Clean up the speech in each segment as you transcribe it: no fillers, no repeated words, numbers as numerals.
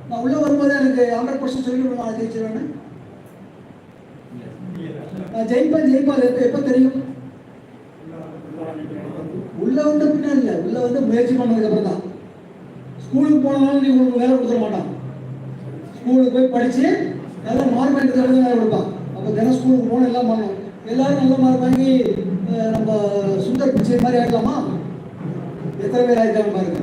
நான் உள்ள வரும்போது எனக்கு 100% சொல்லி நான் ஜெயிச்சிருவேன். நான் ஜெயிப்பேன் எப்ப தெரியும்? உள்ள வந்து பின்னாடி இல்லை, உள்ள வந்து முயற்சி பண்ணதுக்கு அப்புறம் தான். ஸ்கூலுக்கு போனாலும் நீ உங்களுக்கு வேலை கொடுத்துட மாட்டான். ஸ்கூலுக்கு போய் படிச்சு நல்லா மார்க் வாங்கிட்டு வேலை கொடுப்பான். அப்போ தினம் ஸ்கூலுக்கு போகணும், எல்லாம் பண்ணணும். எல்லாரும் நல்ல மார்க் வாங்கி நம்ம சுந்தர் பிச்சை மாதிரி ஆகிடலாமா? எத்தனை பேர் ஆகிட்டாங்க பாருங்க.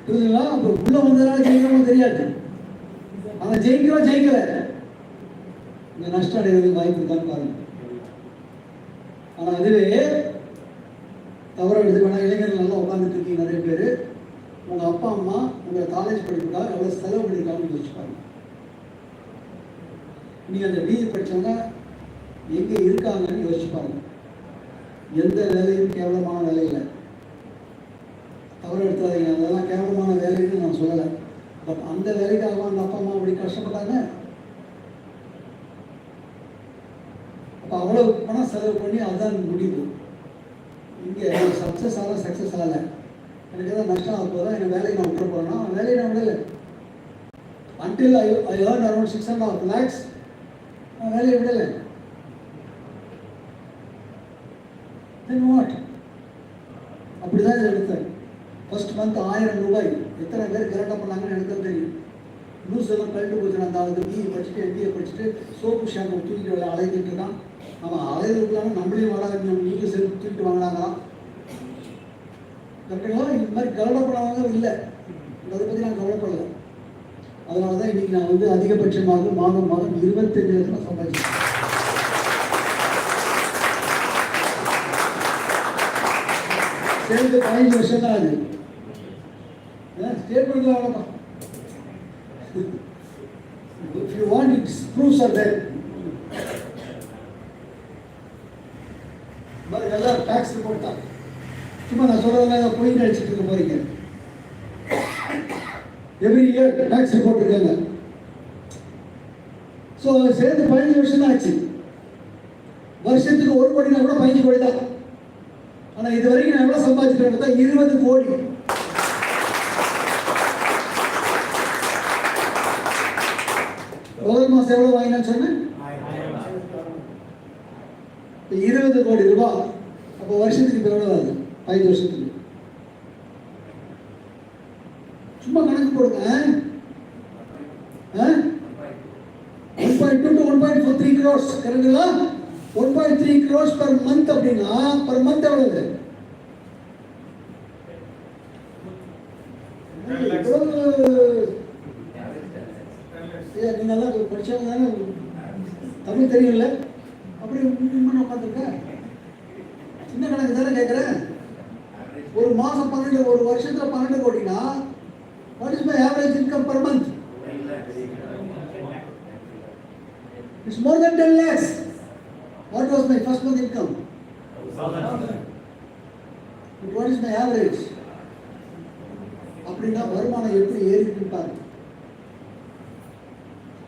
புரியுதுங்களா? அப்போ உள்ள வந்ததுனால ஜெயிக்கிறோம் தெரியாது. ஆனால் ஜெயிக்கிறோம் ஜெயிக்கல இந்த நஷ்டம் அடைகிறதுக்கு வாய்ப்பு இருக்கான்னு பாருங்க. ஆனால் அதுவே தவற எடுத்துக்கணும். இளைஞர்கள் நல்லா உட்காந்துட்டு இருக்கீங்க நிறைய பேர். உங்கள் அப்பா அம்மா உங்களை காலேஜ் படிப்புக்காக எவ்வளோ செலவு பண்ணியிருக்காங்கன்னு யோசிச்சு பாருங்க. நீங்கள் அந்த பிஏ படித்தவங்க எங்கே இருக்காங்கன்னு யோசிச்சு பாருங்க. எந்த வேலையும் கேவலமான வேலை இல்லை. தவறு எடுத்தாதீங்க, அதெல்லாம் கேவலமான வேலைன்னு நான் சொல்லலை. பட் அந்த வேலைக்காக அந்த அப்பா அம்மா அப்படி கஷ்டப்பட்டாங்க. அப்போ அவ்வளோ பணம் செலவு பண்ணி அதுதான் முடிவு. இங்கே சக்ஸஸ் ஆகலை, எனக்கு எதாவது நஷ்டம் ஆக போதா, என் வேலையை நான் விட்டுற போகிறேன்னா வேலையை நான் விடலை. Until I earn around 6.5 lakhs நான் வேலையை விடலை. Then what? அப்படிதான் இதை எடுத்தேன். ஃபர்ஸ்ட் மந்த் 1000 ரூபாய். எத்தனை பேர் கரெக்டாக பண்ணாங்கன்னு எனக்கு தான் தெரியும். நியூஸ் எல்லாம் கழட்டு போச்சு. அந்த ஆளுக்கு பிஏ படிச்சுட்டு எம்பிஏ படிச்சுட்டு சோப்பு ஷாம்பு தூக்கிட்டு அலைஞ்சிட்டு இருக்கான். அவன் அலையிறதுக்குள்ளான நம்மளையும் வாடகை நீங்களும் சேர்த்து தூக்கிட்டு வாங்கினாங்களாம். கரெக்டுங்களா? இந்த மாதிரி கவலைப்படாதவங்க இல்லை. அதை பற்றி நான் கவலைப்படலை. அதனால தான் இன்னைக்கு நான் வந்து அதிகபட்சமாக மாதம் 25,000 சம்பாதிச்சேன். சேர்ந்து 15 வருஷம் தான் அது. ஸ்டேட்மெண்ட்ல அவ்வளோதான். If you want, it proofs are there. எல்லாம் டாக்ஸ் ரிப்போர்ட் தான். சும்மா நான் சொல்றதெல்லாம் போயிட்டு அடிச்சுட்டு இருக்க போறீங்க. எவ்ரி இயர் டாக்ஸ் ரிப்போர்ட் இருக்காங்க. ஸோ சேர்ந்து 15 வருஷம் தான் ஆச்சு. வருஷத்துக்கு 1 கோடினா கூட 15 கோடி தான். ஆனால் இது வரைக்கும் நான் எவ்வளோ சம்பாதிச்சிட்டேன்? 20 கோடி. முதல் மாதம் எவ்வளோ வாங்கினான்னு சொன்னேன்? 20 கோடி ரூபாய். அப்போ வருஷத்துக்கு இப்போ எவ்வளோ ஆகுது? 5 வருஷத்துக்கு சும்மா கணக்கு போடுங்க. 1.2 to 1.43 crores கரெக்டுங்களா? 1.3 crores per month அப்படின்னா per month எவ்வளவு? நீங்க எல்லாம் படிச்சவங்க தானே, தமிழ் தெரியும்ல? அப்படி உட்காந்துருக்க சின்ன கணக்கு தானே கேட்குறேன். ஒரு மாசம் 12, ஒரு வருஷத்துல 12 கோடினா what is my average income per month? It's more than 10 lakhs. What was my first month income? But what is my average? அப்படின்னா வருமானம் எப்படி ஏறி இருப்பாரு.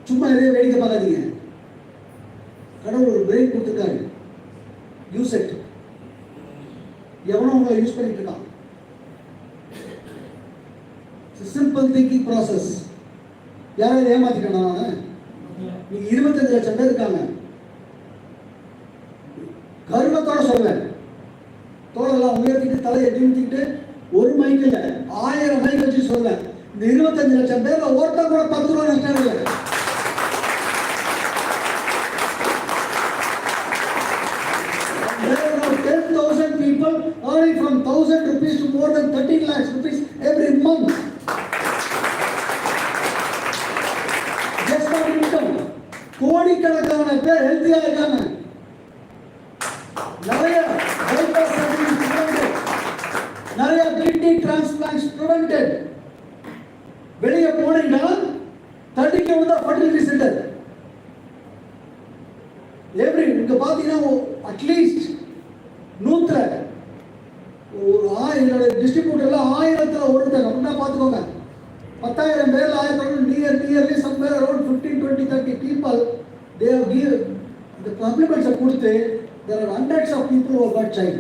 சும்மா எதையும் வேடிக்கை பார்க்காதீங்க. கடவுள் ஒரு பிரெயின் கொடுத்துருக்காரு. Use it. எவனோ உங்களை யூஸ் பண்ணிட்டு இருக்கான். Simple thinking process. யாராவது ஏமாத்திட்டா? நீங்க 25 லட்சம் பேர் இருக்காங்க. கர்வத்தோட சொல்வேன். தோளெல்லாம் உயர்த்திட்டு தலையை நிமித்திட்டு ஒரு மைக் இல்லை 1000 மைக் வச்சு சொல்வேன். இந்த 25 லட்சம் பேர்ல ஒருத்தர் கூட 10 ரூபாய் நஷ்டம் இல்லை. There are 10,000 people earning from 1,000 rupees to more than 13 lakhs rupees every month. Just not income. கோடிக்கணக்கான பேர் ஹெல்த்தியா இருக்காங்க. நிறைய bypass surgery prevented, நிறைய kidney transplants prevented. வெளியே போனீங்கன்னா தட்டிக்க வந்தா fertility center. எவ்ரி இங்க பாத்தீங்கன்னா அட்லீஸ்ட் 100 என்னோட டிஸ்ட்ரிபியூட்டர்ல 1000த்துல ஒருத்தர் அப்படின்னா பாத்துக்கோங்க. 10,000 பேர்ல 1000 nearly somewhere around 15, 20, 30 people they have given the compliments கொடுத்து there are hundreds of people who have got child.